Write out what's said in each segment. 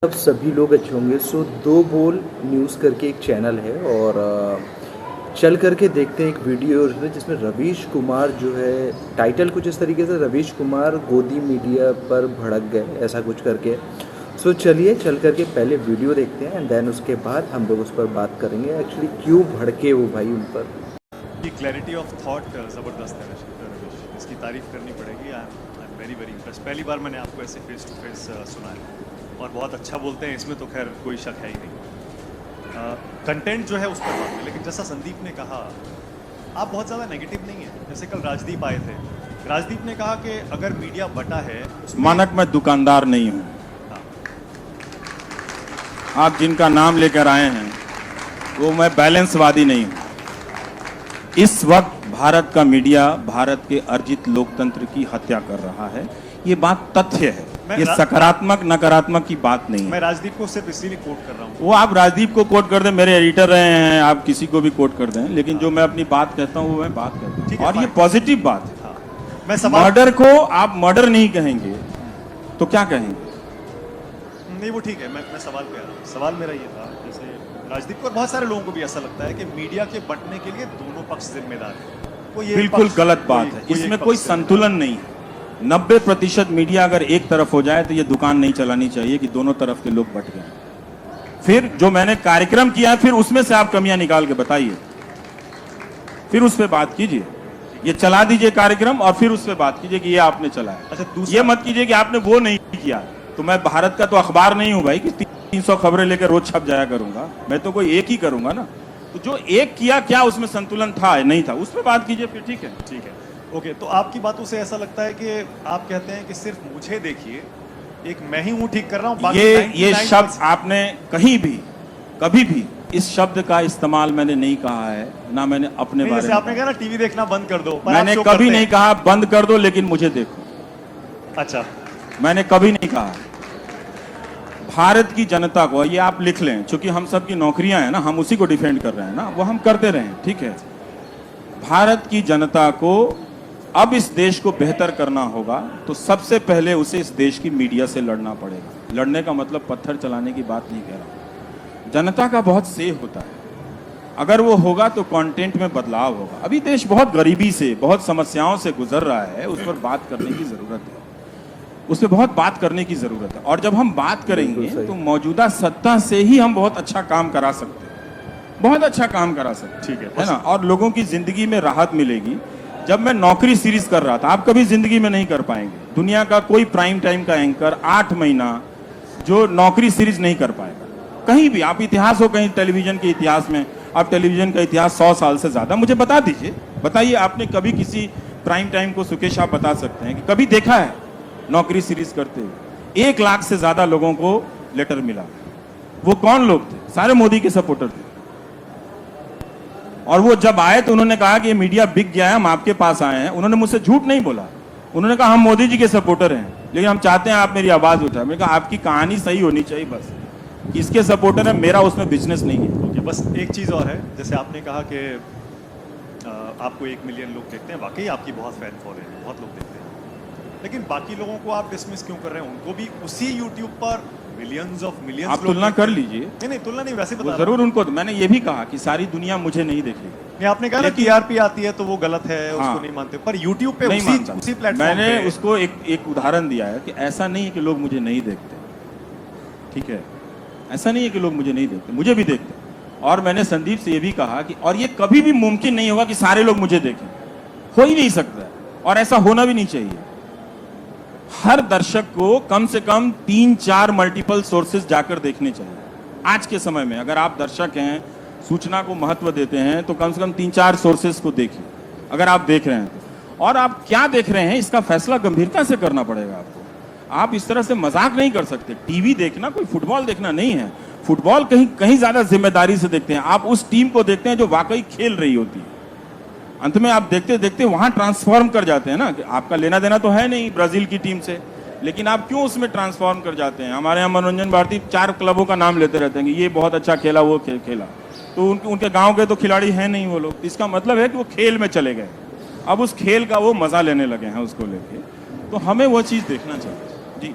अब सभी लोग अच्छे होंगे। सो दो बोल न्यूज़ करके एक चैनल है और चल करके देखते हैं एक वीडियो उसमें जिसमें रवीश कुमार जो है टाइटल कुछ इस तरीके से रवीश कुमार गोदी मीडिया पर भड़क गए ऐसा कुछ करके। सो चलिए चल करके पहले वीडियो देखते हैं एंड देन उसके बाद हम लोग उस पर बात करेंगे एक्चुअली क्यों भड़के वो भाई उन पर। की क्लैरिटी ऑफ थॉट ज़बरदस्त है रवीश, इसकी तारीफ करनी पड़ेगी। I am very very impress. पहली बार मैंने आपको ऐसे फेस टू फेस सुना है और बहुत अच्छा बोलते हैं, इसमें तो खैर कोई शक है ही नहीं। कंटेंट जो है उस पर बात है, लेकिन जैसा संदीप ने कहा आप बहुत ज़्यादा नेगेटिव नहीं है। जैसे कल राजदीप आए थे, राजदीप ने कहा कि अगर मीडिया बटा है मानक मैं दुकानदार नहीं हूँ। हाँ। आप जिनका नाम लेकर आए हैं वो मैं बैलेंसवादी नहीं हूँ। इस वक्त भारत का मीडिया भारत के अर्जित लोकतंत्र की हत्या कर रहा है। ये बात तथ्य है, ये सकारात्मक नकारात्मक की बात नहीं है। मैं राजदीप को सिर्फ इसीलिए कोट कर रहा हूँ। वो आप राजदीप को कोट कर दें, मेरे एडिटर रहे हैं, आप किसी को भी कोट कर दें, लेकिन जो मैं अपनी बात कहता हूँ वो मैं बात कहता हूँ और ये पॉजिटिव बात है। हाँ। मैं सवाल मर्डर को आप मर्डर नहीं कहेंगे तो क्या कहेंगे? नहीं वो ठीक है, मैं सवाल कह रहा हूँ। सवाल मेरा ये था, जैसे राजदीप को और बहुत सारे लोगों को भी ऐसा लगता है कि मीडिया के बंटने के लिए दोनों पक्ष जिम्मेदार है। बिल्कुल गलत बात है, इसमें कोई संतुलन नहीं है। 90% मीडिया अगर एक तरफ हो जाए तो ये दुकान नहीं चलानी चाहिए कि दोनों तरफ के लोग बट गए। फिर जो मैंने कार्यक्रम किया फिर उसमें से आप कमियां निकाल के बताइए, फिर उस पर बात कीजिए। ये चला दीजिए कार्यक्रम और फिर उस पर बात कीजिए कि ये आपने चलाया। अच्छा, ये मत कीजिए कि आपने वो नहीं किया। तो मैं भारत का तो अखबार नहीं हूं भाई कि 300 खबरें लेकर रोज छप जाया करूंगा। मैं तो कोई एक ही करूंगा ना। तो जो एक किया क्या उसमें संतुलन था नहीं था, उस पर बात कीजिए फिर। ठीक है, ठीक है, ओके। तो आपकी बातों से ऐसा लगता है कि आप कहते हैं कि सिर्फ मुझे देखिए, एक मैं ही हूं ठीक कर रहा हूं। ये शब्द आपने कहीं भी कभी भी इस शब्द का इस्तेमाल मैंने नहीं कहा है, ना मैंने अपने बारे में। आपने कहा ना टीवी देखना बंद कर दो, मैंने कभी नहीं कहा बंद कर दो, लेकिन मुझे देखो। अच्छा, मैंने कभी नहीं कहा। भारत की जनता को, ये आप लिख लें, क्योंकि हम सब की नौकरियां हैं ना, हम उसी को डिफेंड कर रहे हैं ना, वो हम करते रहे, ठीक है। भारत की जनता को अब इस देश को बेहतर करना होगा तो सबसे पहले उसे इस देश की मीडिया से लड़ना पड़ेगा। लड़ने का मतलब पत्थर चलाने की बात नहीं कह रहा। जनता का बहुत से होता है, अगर वो होगा तो कंटेंट में बदलाव होगा। अभी देश बहुत गरीबी से, बहुत समस्याओं से गुजर रहा है, उस पर बात करने की जरूरत है, उस पर बहुत बात करने की जरूरत है। और जब हम बात करेंगे तो मौजूदा सत्ता से ही हम बहुत अच्छा काम करा सकते हैं, बहुत अच्छा काम करा सकते, ठीक है ना। और लोगों की जिंदगी में राहत मिलेगी। जब मैं नौकरी सीरीज कर रहा था, आप कभी जिंदगी में नहीं कर पाएंगे, दुनिया का कोई प्राइम टाइम का एंकर 8 महीना जो नौकरी सीरीज नहीं कर पाएगा कहीं भी। आप इतिहास हो कहीं टेलीविजन के इतिहास में, आप टेलीविजन का इतिहास 100 साल से ज्यादा, मुझे बता दीजिए, बताइए आपने कभी किसी प्राइम टाइम को, सुकेश आप बता सकते हैं कि कभी देखा है नौकरी सीरीज करते हुए? 1 लाख से ज्यादा लोगों को लेटर मिला। वो कौन लोग थे? सारे मोदी के सपोर्टर थे। और वो जब आए तो उन्होंने कहा कि ये मीडिया बिक गया है, हम आपके पास आए हैं। उन्होंने मुझसे झूठ नहीं बोला, उन्होंने कहा हम मोदी जी के सपोर्टर हैं, लेकिन हम चाहते हैं आप मेरी आवाज उठाएं। मैंने कहा आपकी कहानी सही होनी चाहिए, बस किसके सपोर्टर है, मेरा उसमें बिजनेस नहीं है। ओके, बस एक चीज़ और है, जैसे आपने कहा कि आपको 1 मिलियन लोग देखते हैं, वाकई आपकी बहुत फैन फॉलोइंग है, बहुत लोग देखते हैं, लेकिन बाकी लोगों को आप डिसमिस क्यों कर रहे हैं? उनको भी उसी यूट्यूब पर मिलियंस ऑफ मिलियंस आप तुलना कर लीजिए। नहीं, तुलना नहीं, वैसे बता जरूर उनको, मैंने ये भी कहा कि सारी दुनिया मुझे नहीं देखेगी। नहीं, आपने कहा ना टीआरपी आती है तो वो गलत है, हाँ, उसको नहीं मानते, पर यूट्यूब पे नहीं मानता। उसी प्लेटफॉर्म मैंने उसको एक उदाहरण दिया है कि ऐसा नहीं है कि लोग मुझे नहीं देखते, ठीक है, ऐसा नहीं है कि लोग मुझे नहीं देखते, मुझे भी देखते। और मैंने संदीप से ये भी कहा कि और ये कभी भी मुमकिन नहीं होगा कि सारे लोग मुझे देखें, हो ही नहीं सकता और ऐसा होना भी नहीं चाहिए। हर दर्शक को कम से कम 3-4 मल्टीपल सोर्सेज जाकर देखने चाहिए। आज के समय में अगर आप दर्शक हैं, सूचना को महत्व देते हैं, तो कम से कम 3-4 सोर्सेज को देखिए, अगर आप देख रहे हैं तो। और आप क्या देख रहे हैं इसका फैसला गंभीरता से करना पड़ेगा आपको। आप इस तरह से मजाक नहीं कर सकते। टीवी देखना कोई फुटबॉल देखना नहीं है। फुटबॉल कहीं ज्यादा जिम्मेदारी से देखते हैं। आप उस टीम को देखते हैं जो वाकई खेल रही होती है। अंत में आप देखते देखते वहां ट्रांसफॉर्म कर जाते हैं ना, कि आपका लेना देना तो है नहीं ब्राजील की टीम से, लेकिन आप क्यों उसमें ट्रांसफॉर्म कर जाते हैं? हमारे यहाँ मनोरंजन भारती 4 क्लबों का नाम लेते रहते हैं कि ये बहुत अच्छा खेला, वो खेला, तो उनके गांव के तो खिलाड़ी हैं नहीं वो लोग। इसका मतलब है कि वो खेल में चले गए, अब उस खेल का वो मजा लेने लगे हैं उसको लेके। तो हमें वो चीज देखना चाहिए। जी,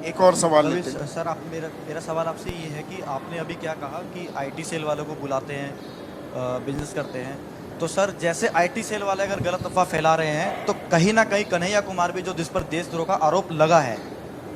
एक और सवाल रवि लेते हैं। सर, आप मेरा सवाल आपसे ये है कि आपने अभी क्या कहा कि आईटी सेल वालों को बुलाते हैं, बिजनेस करते हैं। तो सर, जैसे आईटी सेल वाले अगर गलत अफवाह फैला रहे हैं, तो कहीं ना कहीं कन्हैया कुमार भी, जो जिस पर देशद्रोह का आरोप लगा है,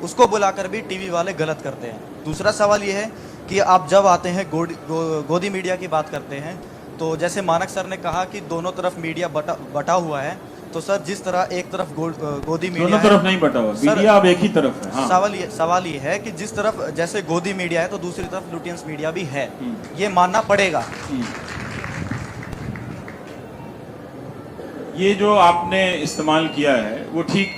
उसको बुलाकर भी टीवी वाले गलत करते हैं। दूसरा सवाल ये है कि आप जब आते हैं गोदी मीडिया की बात करते हैं, तो जैसे मानक सर ने कहा कि दोनों तरफ मीडिया बटा हुआ है। तो सर, जिस तरह एक तरफ गोदी मीडिया दोनों तरफ नहीं बटा हुआ, सर, मीडिया अब एक ही तरफ है। हाँ। सवाल ये है कि जिस तरफ जैसे गोदी मीडिया है, तो दूसरी तरफ लुटियंस मीडिया भी है, ये मानना पड़ेगा। ये जो आपने इस्तेमाल किया है वो ठीक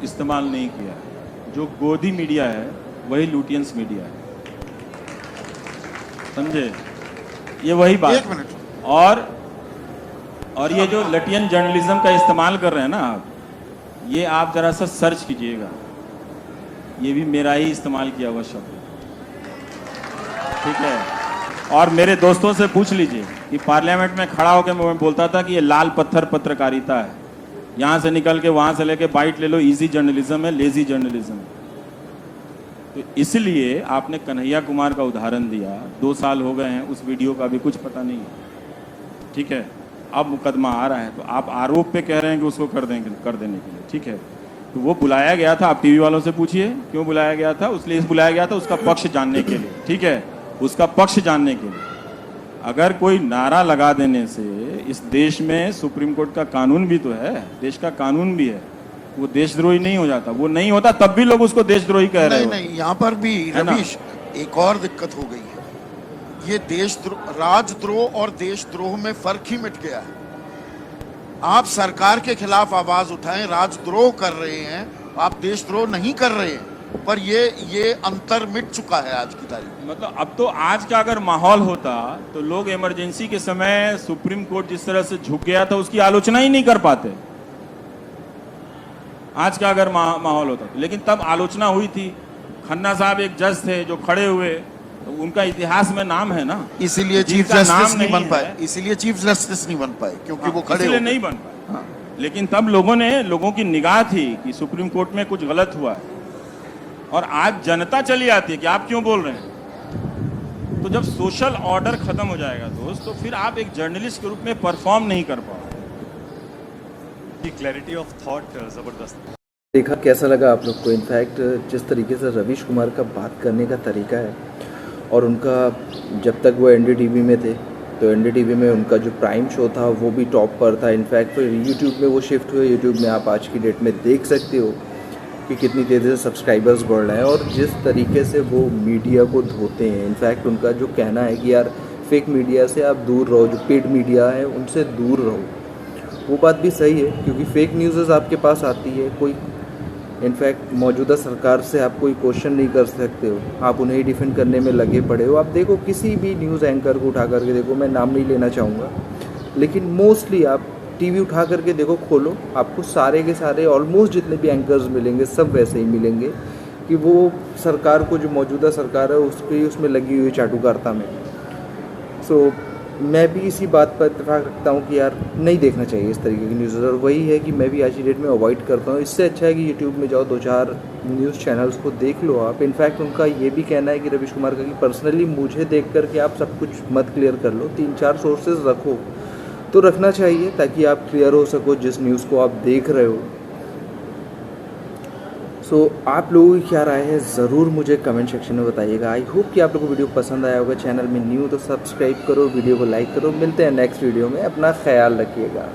इस्तेमाल नहीं किया है। जो गोदी मीडिया है वही लुटियंस मीडिया है, समझे? ये वही बात। एक मिनट। और ये जो लटियन जर्नलिज्म का इस्तेमाल कर रहे हैं ना आप, ये आप जरा सा सर्च कीजिएगा, ये भी मेरा ही इस्तेमाल किया हुआ शब्द है, ठीक है? और मेरे दोस्तों से पूछ लीजिए कि पार्लियामेंट में खड़ा होकर मैं बोलता था कि ये लाल पत्थर पत्रकारिता है, यहाँ से निकल के वहाँ से लेके बाइट ले लो, इजी जर्नलिज्म है, लेजी जर्नलिज्म है। तो इसलिए आपने कन्हैया कुमार का उदाहरण दिया, 2 साल हो गए हैं, उस वीडियो का भी कुछ पता नहीं है, ठीक है? अब मुकदमा आ रहा है तो आप आरोप पे कह रहे हैं कि उसको कर देने के लिए, ठीक है? तो वो बुलाया गया था, आप टीवी वालों से पूछिए क्यों बुलाया गया था। इसलिए बुलाया गया था उसका पक्ष जानने के लिए, ठीक है? उसका पक्ष जानने के लिए। अगर कोई नारा लगा देने से, इस देश में सुप्रीम कोर्ट का कानून भी तो है, देश का कानून भी है, वो देशद्रोही नहीं हो जाता। वो नहीं होता तब भी लोग उसको देशद्रोही कह रहे हैं। नहीं, यहाँ पर भी रवीश एक और दिक्कत हो गई है। ये राजद्रोह और देशद्रोह में फर्क ही मिट गया है। आप सरकार के खिलाफ आवाज उठाएं, राजद्रोह कर रहे हैं, आप देशद्रोह नहीं कर रहे हैं, पर ये अंतर मिट चुका है आज की तारीख में। मतलब अब तो आज का अगर माहौल होता तो लोग इमरजेंसी के समय सुप्रीम कोर्ट जिस तरह से झुक गया था उसकी आलोचना ही नहीं कर पाते। आज का अगर माहौल होता तो, लेकिन तब आलोचना हुई थी। खन्ना साहब एक जज थे जो खड़े हुए, तो उनका इतिहास में नाम है ना, इसीलिए चीफ जस्टिस नहीं बन पाए, इसीलिए चीफ जस्टिस नहीं बन पाए क्योंकि वो खड़े इसलिए नहीं बन पाए। हाँ। लेकिन तब लोगों की निगाह थी कि सुप्रीम कोर्ट में कुछ गलत हुआ है, और आज जनता चली आती है कि आप क्यों बोल रहे हैं। तो जब सोशल ऑर्डर खत्म हो जाएगा दोस्त, तो फिर आप एक जर्नलिस्ट के रूप में परफॉर्म नहीं कर पाओगे। क्लैरिटी ऑफ थॉट जबरदस्त। देखा कैसा लगा आप लोग को? इनफैक्ट जिस तरीके से रवीश कुमार का बात करने का तरीका है, और उनका जब तक वो एनडीटीवी में थे तो एनडीटीवी में उनका जो प्राइम शो था वो भी टॉप पर था। इनफैक्ट फिर यूट्यूब में वो शिफ्ट हुए। यूट्यूब में आप आज की डेट में देख सकते हो कि कितनी तेज़ी से सब्सक्राइबर्स बढ़ रहे हैं, और जिस तरीके से वो मीडिया को धोते हैं। इनफैक्ट उनका जो कहना है कि यार फेक मीडिया से आप दूर रहो, जो पेड मीडिया है उनसे दूर रहो, वो बात भी सही है, क्योंकि फेक न्यूज़ आपके पास आती है। कोई इनफैक्ट मौजूदा सरकार से आप कोई क्वेश्चन नहीं कर सकते हो, आप उन्हें ही डिफेंड करने में लगे पड़े हो। आप देखो किसी भी न्यूज़ एंकर को उठा करके देखो, मैं नाम नहीं लेना चाहूँगा, लेकिन मोस्टली आप टीवी उठा करके देखो, खोलो, आपको सारे के सारे ऑलमोस्ट जितने भी एंकर्स मिलेंगे सब वैसे ही मिलेंगे कि वो सरकार को, जो मौजूदा सरकार है उसमें लगी हुई चाटुकारिता में। सो मैं भी इसी बात पर इत्तेफाक रखता हूँ कि यार नहीं देखना चाहिए इस तरीके की न्यूज़, और वही है कि मैं भी आज की डेट में अवॉइड करता हूँ। इससे अच्छा है कि यूट्यूब में जाओ, 2-4 न्यूज़ चैनल्स को देख लो आप। इनफैक्ट उनका ये भी कहना है कि रवीश कुमार का कि पर्सनली मुझे देख कर के आप सब कुछ मत क्लियर कर लो, 3-4 सोर्सेज रखो, तो रखना चाहिए ताकि आप क्लियर हो सको जिस न्यूज़ को आप देख रहे हो। सो आप लोगों की क्या राय है ज़रूर मुझे कमेंट सेक्शन में बताइएगा। आई होप कि आप लोगों को वीडियो पसंद आया होगा। चैनल में न्यू तो सब्सक्राइब करो, वीडियो को लाइक करो। मिलते हैं नेक्स्ट वीडियो में, अपना ख्याल रखिएगा।